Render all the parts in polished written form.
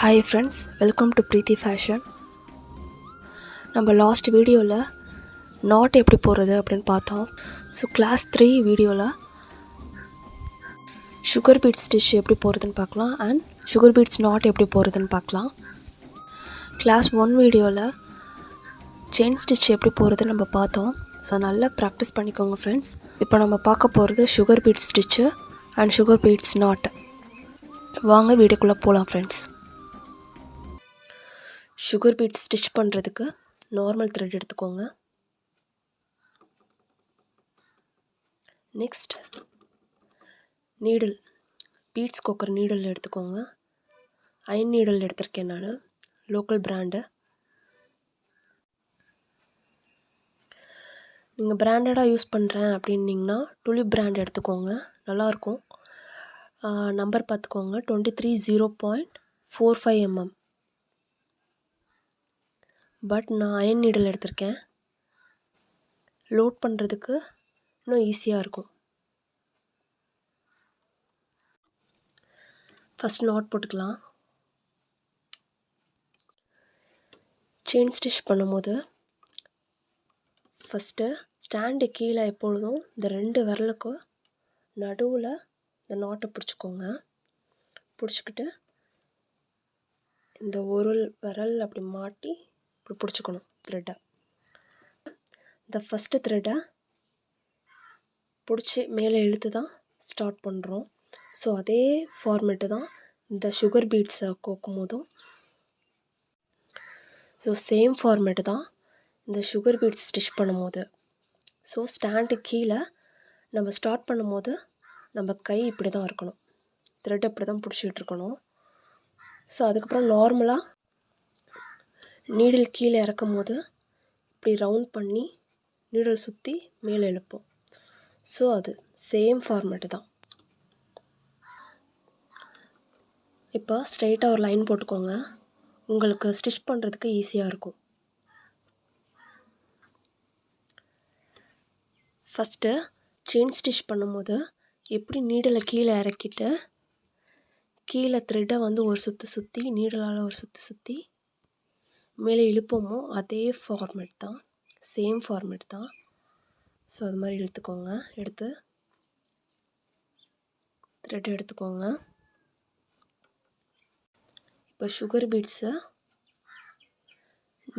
Hi friends, welcome to Preeti Fashion. நம்ம last வீடியோவில் not எப்படி போடுறது அப்படின்னு பார்த்தோம். ஸோ கிளாஸ் 3 வீடியோவில் சுகர் பீட்ஸ் ஸ்டிச் எப்படி போடுறதுன்னு பார்க்கலாம் அண்ட் சுகர் பீட்ஸ் நாட் எப்படி போடுறதுன்னு பார்க்கலாம். கிளாஸ் 1 வீடியோவில் செயின் ஸ்டிச் எப்படி போடுறதுன்னு நம்ம பார்த்தோம். ஸோ நல்லா ப்ராக்டிஸ் பண்ணிக்கோங்க ஃப்ரெண்ட்ஸ். இப்போ நம்ம பார்க்க போகிறது sugar beads stitch and sugar beads knot. வாங்க வீடியோக்குள்ளே போகலாம் ஃப்ரெண்ட்ஸ். சுகர் பீட்ஸ் ஸ்டிச் பண்ணுறதுக்கு நார்மல் த்ரெட் எடுத்துக்கோங்க. நெக்ஸ்ட் நீடில், பீட்ஸ் கோக்கர் நீடில் எடுத்துக்கோங்க. அயன் நீடில் எடுத்திருக்கேன் நான், லோக்கல் பிராண்டு. நீங்கள் பிராண்டடாக யூஸ் பண்ணுறேன் அப்படின்னிங்கன்னா டுலிப் பிராண்ட் எடுத்துக்கோங்க, நல்லாயிருக்கும். நம்பர் பார்த்துக்கோங்க, 23 0.45 mm. பட் நான் அயன் நீடில் எடுத்திருக்கேன், லோட் பண்ணுறதுக்கு இன்னும் ஈஸியாக இருக்கும். ஃபஸ்ட் நாட் போட்டுக்கலாம். செயின் ஸ்டிச் பண்ணும்போது ஃபஸ்ட்டு ஸ்டாண்டு கீழே எப்பொழுதும் இந்த 2 விரலுக்கும் நடுவில் இந்த நாட்டை பிடிச்சிக்கோங்க. பிடிச்சிக்கிட்டு இந்த ஒரு விரல் அப்படி மாட்டி இப்படி பிடிச்சிக்கணும் த்ரெட்டை. இந்த ஃபஸ்ட்டு த்ரெட்டை பிடிச்சி மேலே இழுத்து தான் ஸ்டார்ட் பண்ணுறோம். ஸோ அதே ஃபார்மேட்டு தான் இந்த சுகர் பீட்ஸை கோக்கும் போதும், ஸோ சேம் ஃபார்மேட்டு தான் இந்த சுகர் பீட்ஸ் ஸ்டிச் பண்ணும்போது. ஸோ ஸ்டாண்டு கீழே நம்ம ஸ்டார்ட் பண்ணும்போது நம்ம கை இப்படி தான் இருக்கணும், த்ரெட் இப்படி தான் பிடிச்சிக்கிட்டு இருக்கணும். ஸோ அதுக்கப்புறம் நார்மலாக நீடில் கீழே இறக்கும் போது இப்படி ரவுண்ட் பண்ணி நீடில் சுற்றி மேலே இழுப்போம். ஸோ அது சேம் ஃபார்மேட்டு தான். இப்போ ஸ்ட்ரைட்டாக ஒரு லைன் போட்டுக்கோங்க, உங்களுக்கு ஸ்டிச் பண்ணுறதுக்கு ஈஸியாக இருக்கும். ஃபஸ்ட்டு செயின் ஸ்டிச் பண்ணும்போது எப்படி நீடில் கீழே இறக்கிட்டு கீழே த்ரெட்டை வந்து ஒரு சுற்றி நீடலால் ஒரு சுற்றி மேலே இழுப்போமோ அதே ஃபார்மேட் தான், சேம் ஃபார்மேட் தான். ஸோ அது மாதிரி எடுத்துக்கோங்க. எடுத்து த்ரெட் எடுத்துக்கோங்க. இப்போ சுகர் பீட்ஸை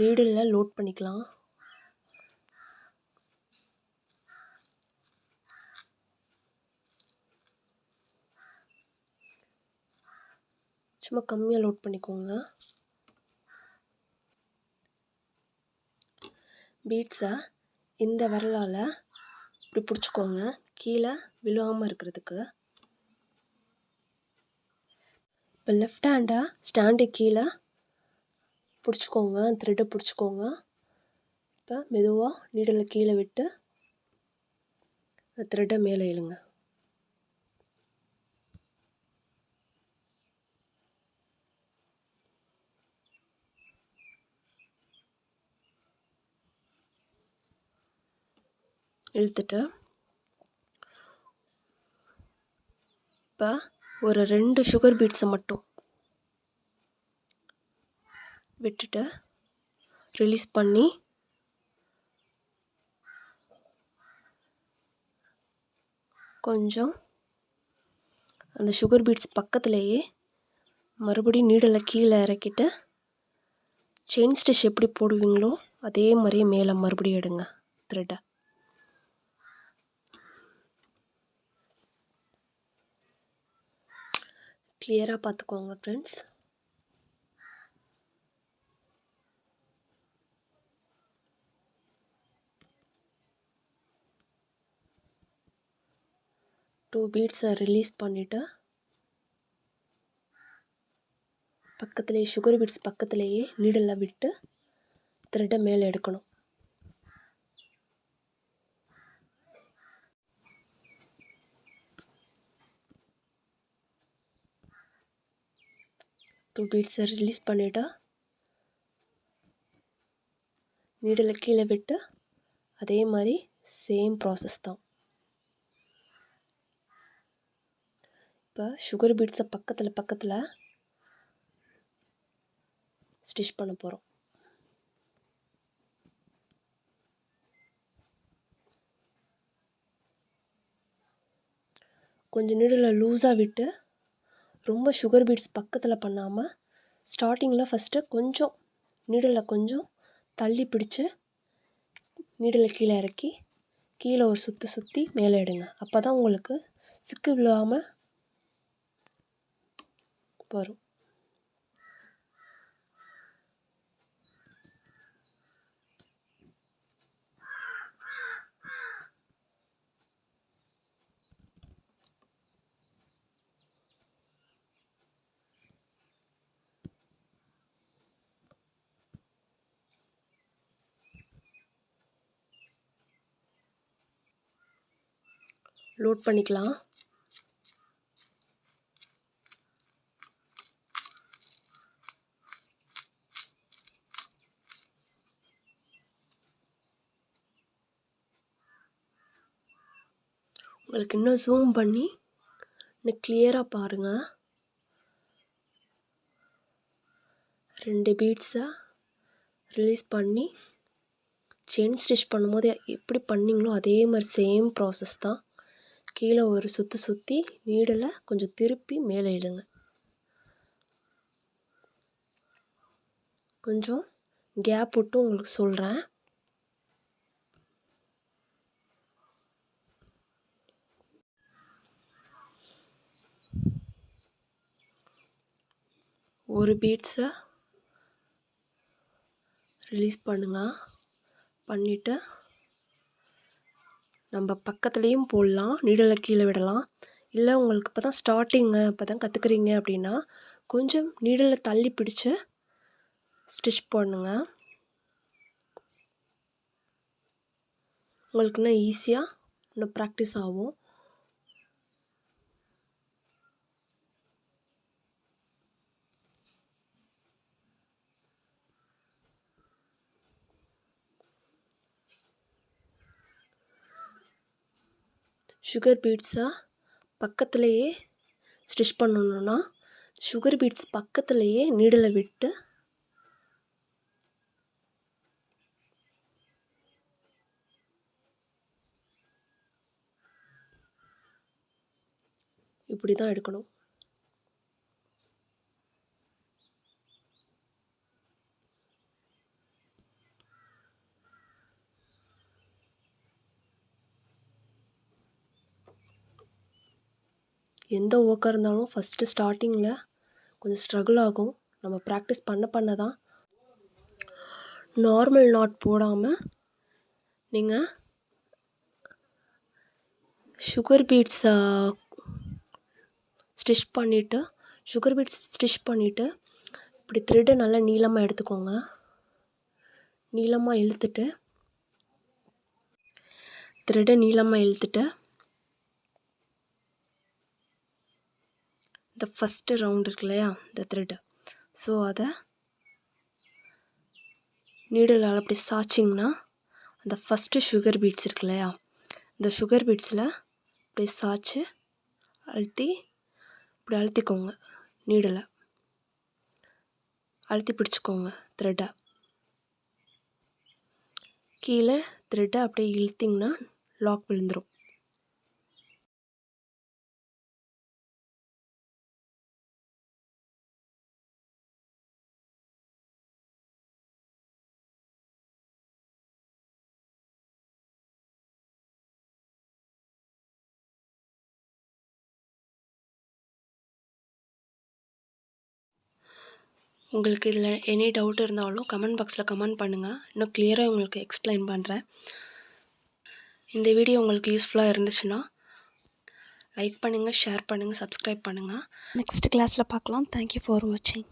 நீடிலில் லோட் பண்ணிக்கலாம். சும்மா கம்மியாக லோட் பண்ணிக்கோங்க. பீட்ஸை இந்த விரலால் இப்படி பிடிச்சிக்கோங்க, கீழே விழுவாமல் இருக்கிறதுக்கு. இப்போ லெஃப்ட் ஹேண்டை ஸ்டாண்டு கீழே பிடிச்சிக்கோங்க, த்ரெட்டை பிடிச்சிக்கோங்க. இப்போ மெதுவாக நீடில் கீழே விட்டு த்ரெட்டை மேலே இழுங்க. இழுத்துட்டு இப்போ ஒரு 2 சுகர் பீட்ஸை மட்டும் விட்டுட்டு ரிலீஸ் பண்ணி கொஞ்சம் அந்த சுகர் பீட்ஸ் பக்கத்துலேயே மறுபடியும் நீடில் கீழே இறக்கிட்டு செயின் ஸ்டிச் எப்படி போடுவீங்களோ அதே மாதிரியே மேலே மறுபடியும் எடுங்க த்ரெட்டை. கிளியராக பார்த்துக்கோங்க ஃப்ரெண்ட்ஸ். டூ பீட்ஸை ரிலீஸ் பண்ணிவிட்டு பக்கத்துலேயே சுகர் பீட்ஸ் பக்கத்துலேயே நீடில் விட்டு த்ரெட்டை மேலே எடுக்கணும். டூ பீட்ஸை ரிலீஸ் பண்ணிவிட்டா நீடில் கீழே விட்டு அதே மாதிரி சேம் ப்ராசஸ் தான். இப்போ சுகர் பீட்ஸை பக்கத்தில் ஸ்டிச் பண்ண போகிறோம். கொஞ்சம் நீடில் லூஸாக விட்டு ரொம்ப சுகர் பீட்ஸ் பக்கத்தில் பண்ணாமல் ஸ்டார்டிங்கில் ஃபஸ்ட்டு கொஞ்சம் நீடில் கொஞ்சம் தள்ளி பிடிச்சி நீடில் கீழே இறக்கி கீழே ஒரு சுற்றி மேலே எடுங்க. அப்போ தான் உங்களுக்கு சிக்கு விழாமல் வரும். லோட் பண்ணிக்கலாம். உங்களுக்கு இன்னும் ஜூம் பண்ணி இன்னும் கிளியராக பாருங்கள். 2 பீட்ஸை ரிலீஸ் பண்ணி செயின் ஸ்டிச் பண்ணும்போது எப்படி பண்ணிங்களோ அதே மாதிரி சேம் ப்ராசஸ் தான். கீழே ஒரு சுற்றி நீடில் கொஞ்சம் திருப்பி மேலே இடுங்க. கொஞ்சம் கேப் விட்டு உங்களுக்கு சொல்கிறேன். ஒரு பீட்ஸை ரிலீஸ் பண்ணிவிட்டு நம்ம பக்கத்துலேயும் போடலாம், நீடில் கீழே விடலாம். இல்லை உங்களுக்கு இப்போ தான் ஸ்டார்டிங்கு இப்போ தான் கற்றுக்குறீங்க அப்படின்னா கொஞ்சம் நீடில் தள்ளி பிடிச்சு ஸ்டிச் பண்ணுங்க. உங்களுக்கு இன்னும் ஈஸியாக இன்னும் ப்ராக்டிஸ் ஆகும். சுகர் பீட்ஸை பக்கத்துலேயே ஸ்டிச் பண்ணணுன்னா சுகர் பீட்ஸ் பக்கத்துலேயே நீடில் விட்டு இப்படி தான் எடுக்கணும். எந்த ஒர்க்காக இருந்தாலும் ஃபஸ்ட்டு ஸ்டார்டிங்கில் கொஞ்சம் ஸ்ட்ரகிள் ஆகும். நம்ம ப்ராக்டிஸ் பண்ண தான். நார்மல் நாட் போடாமல் நீங்கள் சுகர் பீட்ஸை ஸ்டிச் பண்ணிவிட்டு இப்படி த்ரெட்டை நல்லா நீளமாக எடுத்துக்கோங்க. நீளமாக இழுத்துட்டு இந்த ஃபஸ்ட்டு ரவுண்ட் இருக்கு இல்லையா, இந்த த்ரெட்டு, ஸோ அதை நீடில் அப்படி சாய்ச்சிங்கன்னா அந்த ஃபஸ்ட்டு சுகர் பீட்ஸ் இருக்கு இல்லையா, இந்த சுகர் பீட்ஸில் அப்படி சாய்ச்சி இப்படி அழுத்திக்கோங்க. நீடில் அழுத்தி பிடிச்சிக்கோங்க த்ரெட்டை. கீழே த்ரெட்டை அப்படியே இழுத்திங்கன்னா லாக் விழுந்துடும். உங்களுக்கு இதில் எனி டவுட் இருந்தாலும் கமெண்ட் பாக்ஸில் கமெண்ட் பண்ணுங்கள். இன்னும் கிளியராக உங்களுக்கு எக்ஸ்பிளைன் பண்ணுறேன். இந்த வீடியோ உங்களுக்கு யூஸ்ஃபுல்லாக இருந்துச்சுன்னா லைக் பண்ணுங்கள், ஷேர் பண்ணுங்கள், சப்ஸ்கிரைப் பண்ணுங்கள். நெக்ஸ்ட் கிளாஸில் பார்க்கலாம். தேங்க்யூ ஃபார் வாட்சிங்.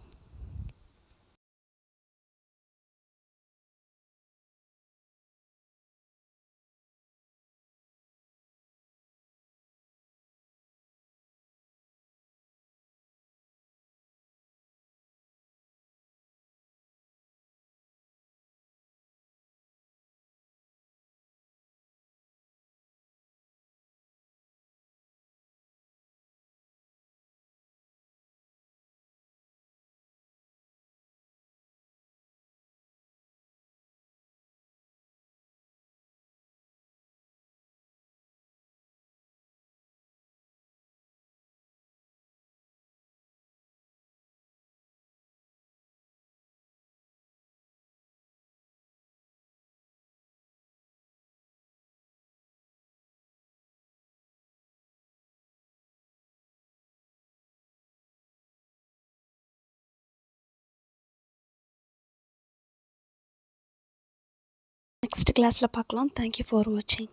நெக்ஸ்ட் கிளாஸில் பார்க்கலாம். தேங்க்யூ ஃபார் வாட்சிங்.